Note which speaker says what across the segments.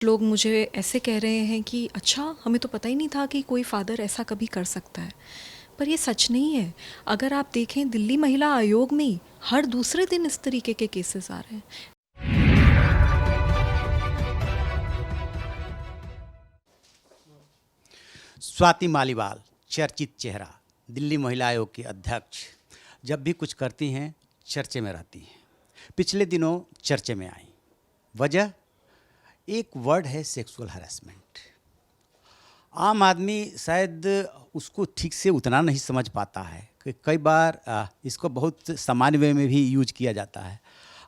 Speaker 1: लोग मुझे ऐसे कह रहे हैं कि अच्छा, हमें तो पता ही नहीं था कि कोई फादर ऐसा कभी कर सकता है। पर ये सच नहीं है। अगर आप देखें, दिल्ली महिला आयोग में ही हर दूसरे दिन इस तरीके के केसेस आ रहे हैं।
Speaker 2: स्वाति मालीवाल, चर्चित चेहरा, दिल्ली महिला आयोग की अध्यक्ष, जब भी कुछ करती हैं चर्चे में रहती हैं। पिछले दिनों चर्चे में आई। वजह एक वर्ड है, सेक्सुअल हरासमेंट। आम आदमी शायद उसको ठीक से उतना नहीं समझ पाता है कि कई बार इसको बहुत सामान्य वे में भी यूज किया जाता है।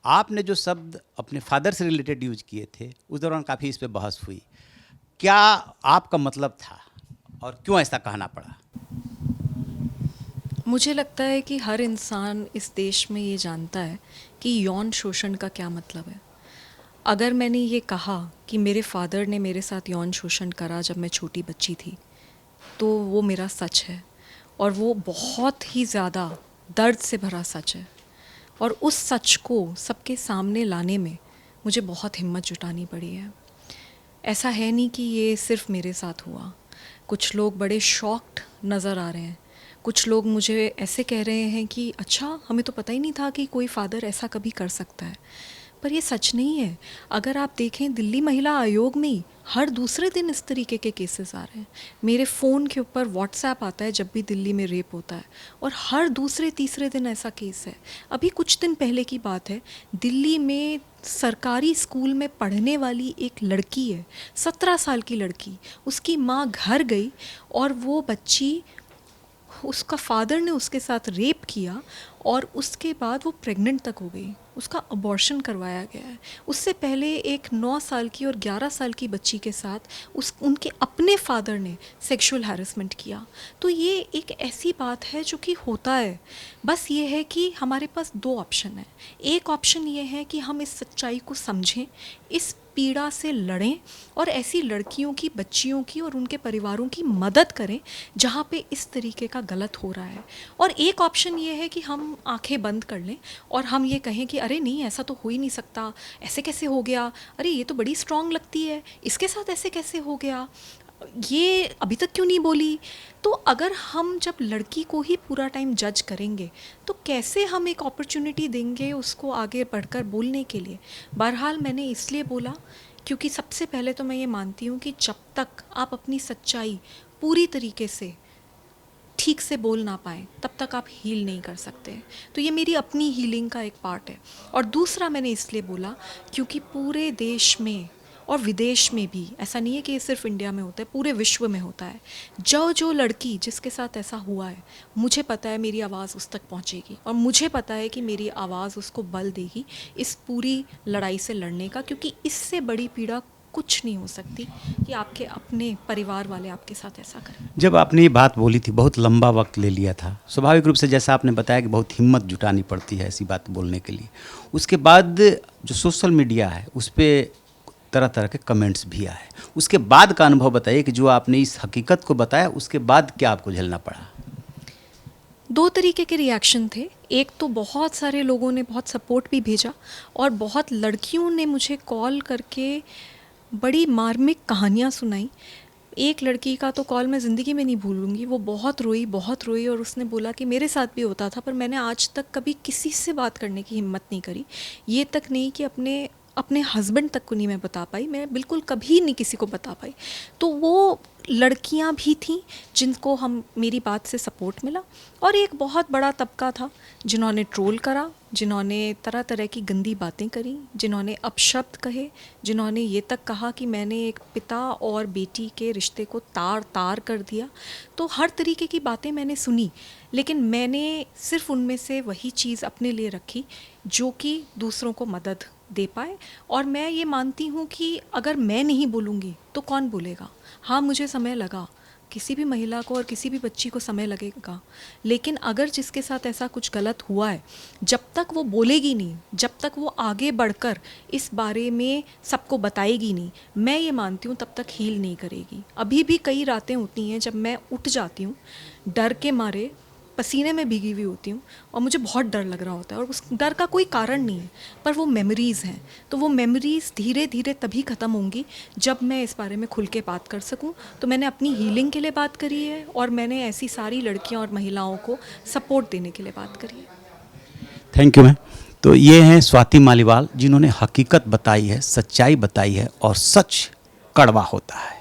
Speaker 2: आपने जो शब्द अपने फादर से रिलेटेड यूज किए थे, उस दौरान काफ़ी इस पे बहस हुई। क्या आपका मतलब था और क्यों ऐसा कहना पड़ा?
Speaker 1: मुझे लगता है कि हर इंसान इस देश में ये जानता है कि यौन शोषण का क्या मतलब है। अगर मैंने ये कहा कि मेरे फादर ने मेरे साथ यौन शोषण करा जब मैं छोटी बच्ची थी, तो वो मेरा सच है, और वो बहुत ही ज़्यादा दर्द से भरा सच है। और उस सच को सबके सामने लाने में मुझे बहुत हिम्मत जुटानी पड़ी है। ऐसा है नहीं कि ये सिर्फ मेरे साथ हुआ। कुछ लोग बड़े शॉक्ड नज़र आ रहे हैं। कुछ लोग मुझे ऐसे कह रहे हैं कि अच्छा, हमें तो पता ही नहीं था कि कोई फादर ऐसा कभी कर सकता है। पर ये सच नहीं है। अगर आप देखें, दिल्ली महिला आयोग में ही हर दूसरे दिन इस तरीके के केसेस आ रहे हैं। मेरे फ़ोन के ऊपर व्हाट्सएप आता है जब भी दिल्ली में रेप होता है, और हर दूसरे तीसरे दिन ऐसा केस है। अभी कुछ दिन पहले की बात है, दिल्ली में सरकारी स्कूल में पढ़ने वाली एक लड़की है, 17 साल की लड़की। उसकी माँ घर गई और वो बच्ची, उसका फादर ने उसके साथ रेप किया, और उसके बाद वो प्रेग्नेंट तक हो गई। उसका अबॉर्शन करवाया गया है। उससे पहले एक 9 साल की और 11 साल की बच्ची के साथ उनके अपने फादर ने सेक्सुअल हैरेसमेंट किया। तो ये एक ऐसी बात है जो कि होता है। बस ये है कि हमारे पास दो ऑप्शन है। एक ऑप्शन ये है कि हम इस सच्चाई को समझें, इस पीड़ा से लड़ें, और ऐसी लड़कियों की, बच्चियों की और उनके परिवारों की मदद करें जहाँ पे इस तरीके का गलत हो रहा है। और एक ऑप्शन ये है कि हम आंखें बंद कर लें और हम ये कहें कि अरे नहीं, ऐसा तो हो ही नहीं सकता, ऐसे कैसे हो गया, अरे ये तो बड़ी स्ट्रांग लगती है, इसके साथ ऐसे कैसे हो गया, ये अभी तक क्यों नहीं बोली। तो अगर हम जब लड़की को ही पूरा टाइम जज करेंगे, तो कैसे हम एक अपॉर्चुनिटी देंगे उसको आगे बढ़कर बोलने के लिए। बहरहाल मैंने इसलिए बोला क्योंकि सबसे पहले तो मैं ये मानती हूँ कि जब तक आप अपनी सच्चाई पूरी तरीके से ठीक से बोल ना पाएँ, तब तक आप हील नहीं कर सकते। तो ये मेरी अपनी हीलिंग का एक पार्ट है। और दूसरा मैंने इसलिए बोला क्योंकि पूरे देश में और विदेश में भी, ऐसा नहीं है कि ये सिर्फ इंडिया में होता है, पूरे विश्व में होता है। जो लड़की जिसके साथ ऐसा हुआ है, मुझे पता है मेरी आवाज़ उस तक पहुंचेगी, और मुझे पता है कि मेरी आवाज़ उसको बल देगी इस पूरी लड़ाई से लड़ने का, क्योंकि इससे बड़ी पीड़ा कुछ नहीं हो सकती कि आपके अपने परिवार वाले आपके साथ ऐसा करें।
Speaker 2: जब आपने ये बात बोली थी, बहुत लंबा वक्त ले लिया था। स्वाभाविक रूप से जैसा आपने बताया कि बहुत हिम्मत जुटानी पड़ती है ऐसी बात बोलने के लिए। उसके बाद जो सोशल मीडिया है उस पर तरह तरह के कमेंट्स भी आए। उसके बाद का अनुभव बताइए कि जो आपने इस हकीकत को बताया, उसके बाद क्या आपको झेलना पड़ा?
Speaker 1: दो तरीके के रिएक्शन थे। एक तो बहुत सारे लोगों ने बहुत सपोर्ट भी भेजा, और बहुत लड़कियों ने मुझे कॉल करके बड़ी मार्मिक कहानियाँ सुनाई। एक लड़की का तो कॉल मैं ज़िंदगी में नहीं भूलूंगी। वो बहुत रोई, और उसने बोला कि मेरे साथ भी होता था, पर मैंने आज तक कभी किसी से बात करने की हिम्मत नहीं करी। ये तक नहीं कि अपने अपने हस्बैंड तक को नहीं मैं बता पाई, मैं बिल्कुल कभी नहीं किसी को बता पाई। तो वो लड़कियां भी थीं जिनको हम मेरी बात से सपोर्ट मिला, और एक बहुत बड़ा तबका था जिन्होंने ट्रोल करा, जिन्होंने तरह तरह की गंदी बातें करी, जिन्होंने अपशब्द कहे, जिन्होंने ये तक कहा कि मैंने एक पिता और बेटी के रिश्ते को तार तार कर दिया। तो हर तरीके की बातें मैंने सुनी, लेकिन मैंने सिर्फ उनमें से वही चीज़ अपने लिए रखी जो कि दूसरों को मदद दे पाए। और मैं ये मानती हूँ कि अगर मैं नहीं बोलूँगी तो कौन बोलेगा। हाँ, मुझे समय लगा, किसी भी महिला को और किसी भी बच्ची को समय लगेगा, लेकिन अगर जिसके साथ ऐसा कुछ गलत हुआ है, जब तक वो बोलेगी नहीं, जब तक वो आगे बढ़कर इस बारे में सबको बताएगी नहीं, मैं ये मानती हूँ तब तक हील नहीं करेगी। अभी भी कई रातें होती हैं जब मैं उठ जाती हूँ डर के मारे, पसीने में भीगी हुई होती हूँ और मुझे बहुत डर लग रहा होता है और उस डर का कोई कारण नहीं है, पर वो मेमोरीज़ हैं। तो वो मेमोरीज़ धीरे धीरे तभी ख़त्म होंगी जब मैं इस बारे में खुल के बात कर सकूँ। तो मैंने अपनी हीलिंग के लिए बात करी है और मैंने ऐसी सारी लड़कियाँ और महिलाओं को सपोर्ट देने के लिए बात करी है।
Speaker 2: Thank you ma'am. तो ये हैं स्वाति मालीवाल, जिन्होंने हकीकत बताई है, सच्चाई बताई है, और सच कड़वा होता है।